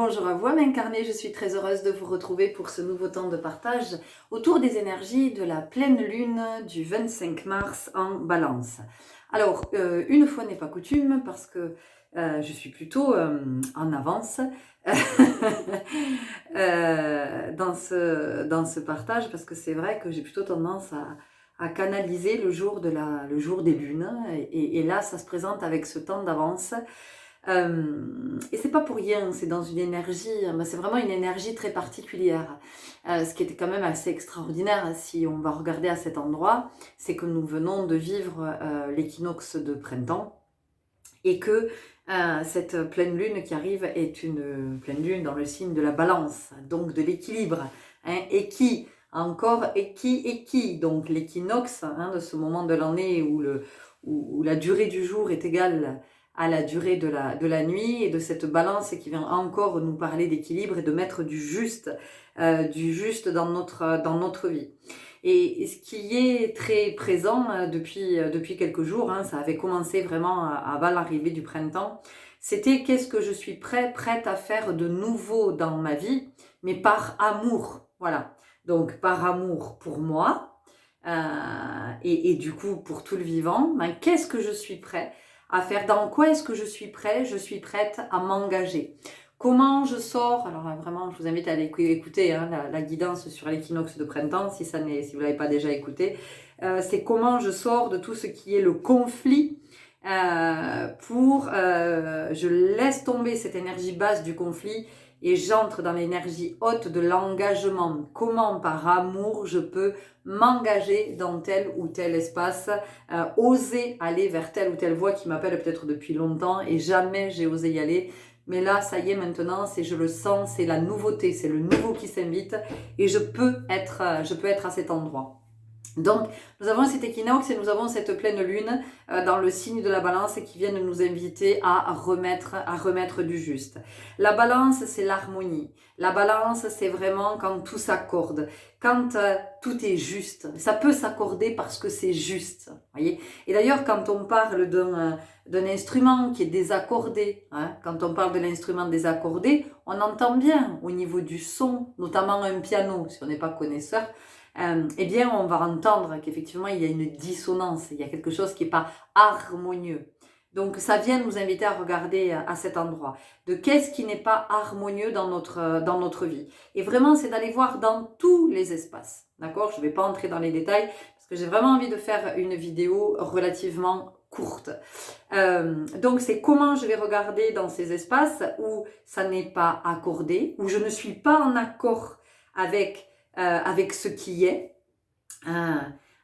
Bonjour à vous, Âme Incarnée, je suis très heureuse de vous retrouver pour ce nouveau temps de partage autour des énergies de la pleine lune du 25 mars en Balance. Alors, une fois n'est pas coutume, parce que je suis plutôt en avance dans ce partage, parce que c'est vrai que j'ai plutôt tendance à canaliser le jour des lunes, et là ça se présente avec ce temps d'avance. Et c'est pas pour rien, c'est dans une énergie, c'est vraiment une énergie très particulière. Ce qui était quand même assez extraordinaire, si on va regarder à cet endroit, c'est que nous venons de vivre l'équinoxe de printemps, et que cette pleine lune qui arrive est une pleine lune dans le signe de la balance, donc de l'équilibre, et qui encore, donc l'équinoxe, de ce moment de l'année où la durée du jour est égale à la durée de la nuit, et de cette balance qui vient encore nous parler d'équilibre et de mettre du juste dans notre vie. Et ce qui est très présent depuis quelques jours, ça avait commencé vraiment avant l'arrivée du printemps, c'était qu'est-ce que je suis prête à faire de nouveau dans ma vie, mais par amour, voilà. Donc par amour pour moi, et du coup pour tout le vivant, qu'est-ce que je suis prêt à faire, dans quoi est-ce que je suis prête à m'engager. Comment je sors, alors là, vraiment je vous invite à aller écouter la guidance sur l'équinoxe de printemps, si vous ne l'avez pas déjà écouté, c'est comment je sors de tout ce qui est le conflit, je laisse tomber cette énergie basse du conflit et j'entre dans l'énergie haute de l'engagement. Comment par amour je peux m'engager dans tel ou tel espace, oser aller vers telle ou telle voie qui m'appelle peut-être depuis longtemps et jamais j'ai osé y aller. Mais là, ça y est, maintenant, je le sens, c'est la nouveauté, c'est le nouveau qui s'invite, et je peux être à cet endroit. Donc, nous avons cet équinoxe et nous avons cette pleine lune dans le signe de la balance qui viennent nous inviter à remettre du juste. La balance, c'est l'harmonie. La balance, c'est vraiment quand tout s'accorde, quand tout est juste. Ça peut s'accorder parce que c'est juste, voyez. Et d'ailleurs, quand on parle d'un instrument qui est désaccordé, quand on parle de l'instrument désaccordé, on entend bien au niveau du son, notamment un piano, si on n'est pas connaisseur, eh bien on va entendre qu'effectivement il y a une dissonance, il y a quelque chose qui n'est pas harmonieux. Donc ça vient nous inviter à regarder à cet endroit, de qu'est-ce qui n'est pas harmonieux dans notre vie. Et vraiment c'est d'aller voir dans tous les espaces, d'accord? Je ne vais pas entrer dans les détails, parce que j'ai vraiment envie de faire une vidéo relativement courte. Donc c'est comment je vais regarder dans ces espaces où ça n'est pas accordé, où je ne suis pas en accord avec ce qui est.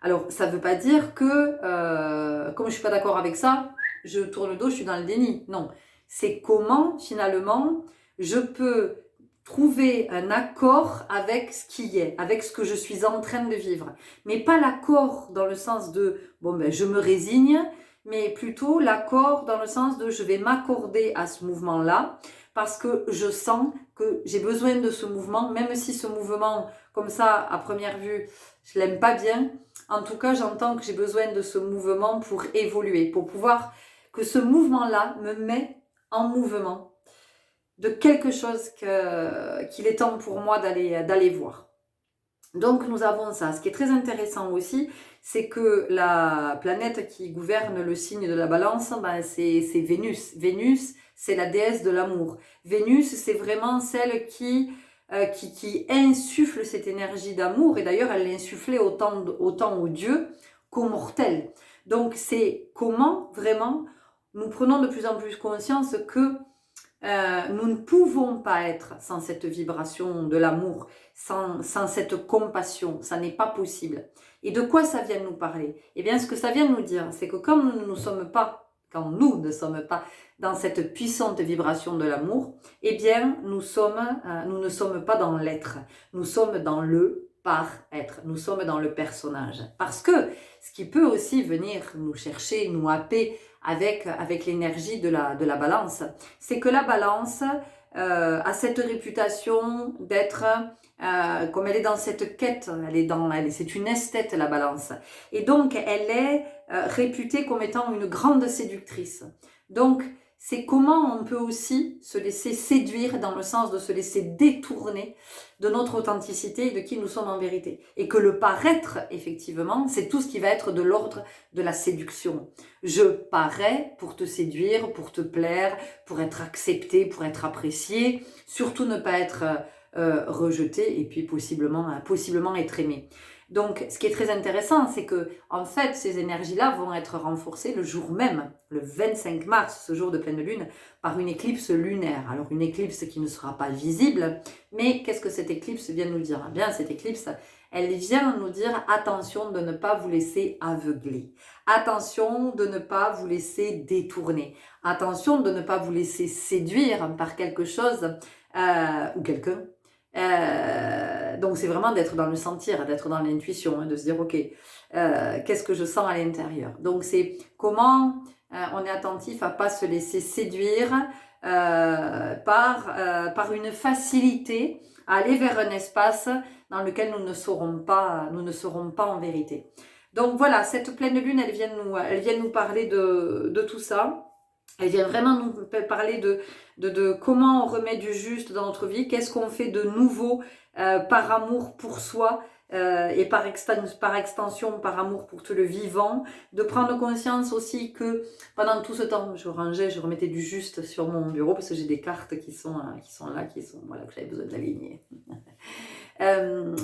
Alors, ça ne veut pas dire que, comme je ne suis pas d'accord avec ça, je tourne le dos, je suis dans le déni. Non, c'est comment, finalement, je peux trouver un accord avec ce qui est, avec ce que je suis en train de vivre. Mais pas l'accord dans le sens de, je me résigne, mais plutôt l'accord dans le sens de, je vais m'accorder à ce mouvement-là, parce que je sens que j'ai besoin de ce mouvement, même si ce mouvement, comme ça, à première vue, je l'aime pas bien. En tout cas, j'entends que j'ai besoin de ce mouvement pour évoluer, pour pouvoir que ce mouvement-là me met en mouvement de quelque chose qu'il est temps pour moi d'aller voir. Donc nous avons ça. Ce qui est très intéressant aussi, c'est que la planète qui gouverne le signe de la balance, c'est Vénus. Vénus, c'est la déesse de l'amour. Vénus, c'est vraiment celle qui insuffle cette énergie d'amour, et d'ailleurs elle l'insufflait autant aux dieux qu'aux mortels. Donc c'est comment vraiment nous prenons de plus en plus conscience que nous ne pouvons pas être sans cette vibration de l'amour, sans cette compassion, ça n'est pas possible. Et de quoi ça vient nous parler? Eh bien, ce que ça vient nous dire, c'est que quand nous ne sommes pas dans cette puissante vibration de l'amour, eh bien, nous ne sommes pas dans l'être, nous sommes dans le par-être, nous sommes dans le personnage. Parce que ce qui peut aussi venir nous chercher, nous happer avec l'énergie de la balance, c'est que la balance a cette réputation d'être, comme elle est dans cette quête, c'est une esthète, la balance. Et donc, elle est réputée comme étant une grande séductrice. Donc, c'est comment on peut aussi se laisser séduire dans le sens de se laisser détourner de notre authenticité et de qui nous sommes en vérité. Et que le paraître, effectivement, c'est tout ce qui va être de l'ordre de la séduction. Je parais pour te séduire, pour te plaire, pour être accepté, pour être apprécié, surtout ne pas être rejeté et puis possiblement être aimé. Donc, ce qui est très intéressant, c'est que, en fait, ces énergies-là vont être renforcées le jour même, le 25 mars, ce jour de pleine lune, par une éclipse lunaire. Alors, une éclipse qui ne sera pas visible, mais qu'est-ce que cette éclipse vient nous dire? Eh bien, cette éclipse, elle vient nous dire attention de ne pas vous laisser aveugler, attention de ne pas vous laisser détourner, attention de ne pas vous laisser séduire par quelque chose ou quelqu'un. Donc c'est vraiment d'être dans le sentir, d'être dans l'intuition, de se dire ok, qu'est-ce que je sens à l'intérieur. Donc c'est comment on est attentif à pas se laisser séduire par une facilité à aller vers un espace dans lequel nous ne serons pas en vérité. Donc voilà, cette pleine lune, elle vient nous parler de tout ça. Elle vient vraiment nous parler de comment on remet du juste dans notre vie, qu'est-ce qu'on fait de nouveau par amour pour soi et par extension, par amour pour tout le vivant, de prendre conscience aussi que pendant tout ce temps, je remettais du juste sur mon bureau parce que j'ai des cartes qui sont là, voilà, que j'avais besoin d'aligner. De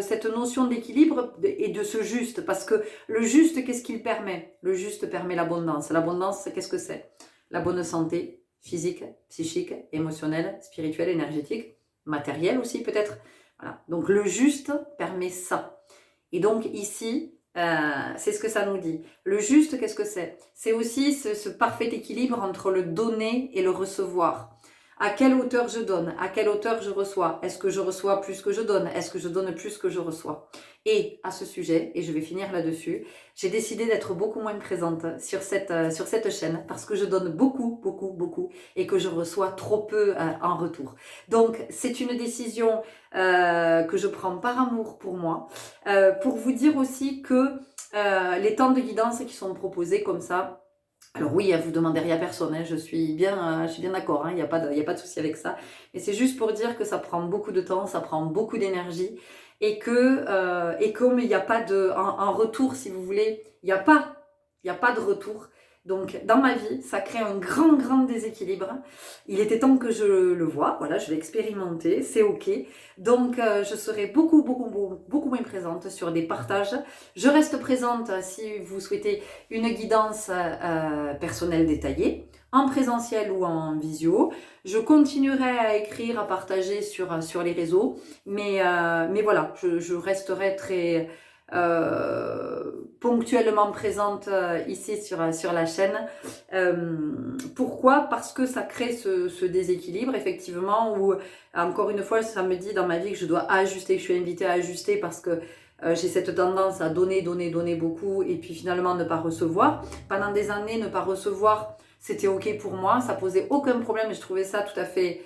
cette notion d'équilibre et de ce juste, parce que le juste, qu'est-ce qu'il permet? Le juste permet l'abondance. L'abondance, qu'est-ce que c'est? La bonne santé physique, psychique, émotionnelle, spirituelle, énergétique, matérielle aussi peut-être. Voilà. Donc le juste permet ça. Et donc ici, c'est ce que ça nous dit. Le juste, qu'est-ce que c'est? C'est aussi ce parfait équilibre entre le donner et le recevoir. À quelle hauteur je donne? À quelle hauteur je reçois? Est-ce que je reçois plus que je donne? Est-ce que je donne plus que je reçois? Et à ce sujet, et je vais finir là-dessus, j'ai décidé d'être beaucoup moins présente sur cette chaîne parce que je donne beaucoup et que je reçois trop peu en retour. Donc, c'est une décision que je prends par amour pour moi, pour vous dire aussi que les temps de guidance qui sont proposés comme ça, alors oui, vous demandez rien à personne, je suis bien d'accord, il n'y a pas de souci avec ça. Mais c'est juste pour dire que ça prend beaucoup de temps, ça prend beaucoup d'énergie et comme il n'y a pas en retour, si vous voulez, il n'y a pas de retour. Donc dans ma vie, ça crée un grand déséquilibre. Il était temps que je le voie, voilà, je vais expérimenter, c'est ok. Donc je serai beaucoup moins présente sur des partages. Je reste présente si vous souhaitez une guidance personnelle détaillée, en présentiel ou en visio. Je continuerai à écrire, à partager sur les réseaux, mais voilà, je resterai très ponctuellement présente ici sur la chaîne. Pourquoi? Parce que ça crée ce déséquilibre, effectivement, où, encore une fois, ça me dit dans ma vie que je dois ajuster, que je suis invitée à ajuster parce que j'ai cette tendance à donner beaucoup et puis finalement ne pas recevoir. Pendant des années, ne pas recevoir, c'était ok pour moi, ça posait aucun problème et je trouvais ça tout à fait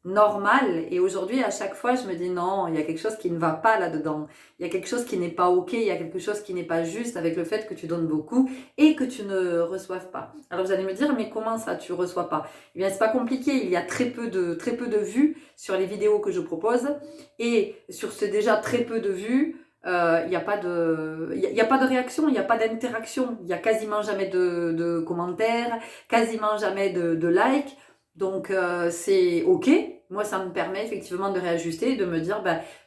normal. Et aujourd'hui, à chaque fois, je me dis non, il y a quelque chose qui ne va pas là-dedans. Il y a quelque chose qui n'est pas ok, il y a quelque chose qui n'est pas juste avec le fait que tu donnes beaucoup et que tu ne reçoives pas. Alors vous allez me dire, mais comment ça, tu reçois pas? Eh bien, c'est pas compliqué. Il y a très peu de vues sur les vidéos que je propose et sur ce déjà très peu de vues, il n'y a pas de réaction, il n'y a pas d'interaction, il n'y a quasiment jamais de commentaires, quasiment jamais de likes. Donc c'est ok, moi ça me permet effectivement de réajuster et de me dire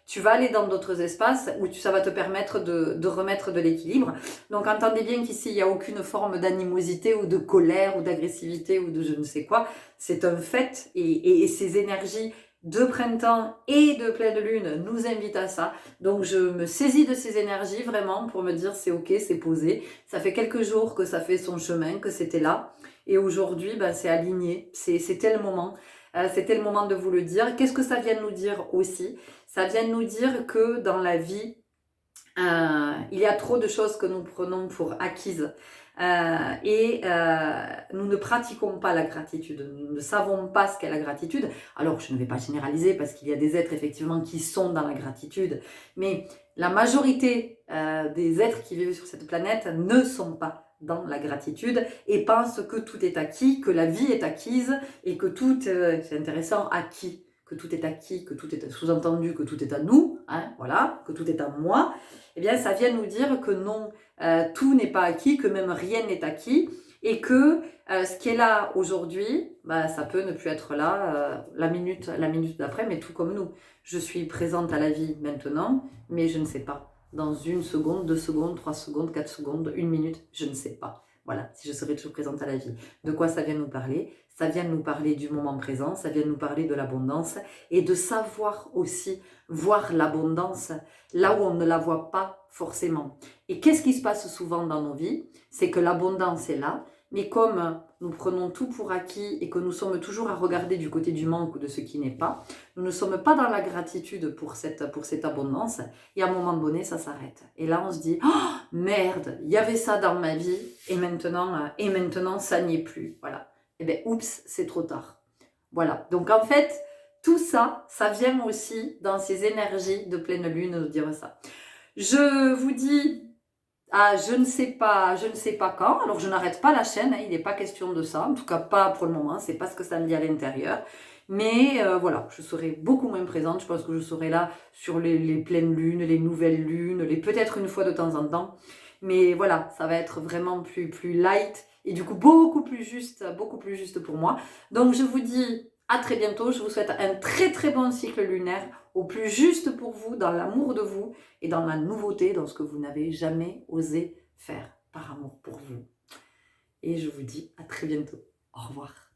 tu vas aller dans d'autres espaces où ça va te permettre de remettre de l'équilibre. Donc entendez bien qu'ici il n'y a aucune forme d'animosité ou de colère ou d'agressivité ou de je ne sais quoi, c'est un fait et ces énergies de printemps et de pleine lune nous invitent à ça. Donc je me saisis de ces énergies vraiment pour me dire c'est ok, c'est posé, ça fait quelques jours que ça fait son chemin, que c'était là. Et aujourd'hui, c'est aligné, c'était le moment. C'était le moment de vous le dire. Qu'est-ce que ça vient nous dire aussi? Ça vient nous dire que dans la vie, il y a trop de choses que nous prenons pour acquises. Nous ne pratiquons pas la gratitude, nous ne savons pas ce qu'est la gratitude. Alors je ne vais pas généraliser parce qu'il y a des êtres effectivement qui sont dans la gratitude, mais la majorité des êtres qui vivent sur cette planète ne sont pas dans la gratitude et pense que tout est acquis, que la vie est acquise et que tout, c'est intéressant, acquis, que tout est acquis, que tout est sous-entendu, que tout est à nous, hein, voilà, que tout est à moi, eh bien ça vient nous dire que non, tout n'est pas acquis, que même rien n'est acquis, et que ce qui est là aujourd'hui, bah, ça peut ne plus être là la minute d'après, mais tout comme nous. Je suis présente à la vie maintenant, mais je ne sais pas. Dans 1 seconde, 2 secondes, 3 secondes, 4 secondes, 1 minute, je ne sais pas. Voilà, si je serai toujours présente à la vie. De quoi ça vient nous parler? Ça vient nous parler du moment présent, ça vient nous parler de l'abondance et de savoir aussi voir l'abondance là où on ne la voit pas forcément. Et qu'est-ce qui se passe souvent dans nos vies? C'est que l'abondance est là, mais comme nous prenons tout pour acquis et que nous sommes toujours à regarder du côté du manque ou de ce qui n'est pas, nous ne sommes pas dans la gratitude pour cette abondance et à un moment donné, ça s'arrête. Et là, on se dit, oh, merde, il y avait ça dans ma vie et maintenant ça n'y est plus. Voilà. Et bien, oups, c'est trop tard. Voilà. Donc, en fait, tout ça, ça vient aussi dans ces énergies de pleine lune de dire ça. Je vous dis, je ne sais pas quand, alors je n'arrête pas la chaîne, hein, il n'est pas question de ça, en tout cas pas pour le moment, c'est pas ce que ça me dit à l'intérieur. Mais voilà, je serai beaucoup moins présente, je pense que je serai là sur les pleines lunes, les nouvelles lunes, peut-être une fois de temps en temps. Mais voilà, ça va être vraiment plus light et du coup beaucoup plus juste pour moi. Donc je vous dis à très bientôt, je vous souhaite un très très bon cycle lunaire, au plus juste pour vous, dans l'amour de vous et dans la nouveauté, dans ce que vous n'avez jamais osé faire par amour pour vous. Et je vous dis à très bientôt. Au revoir.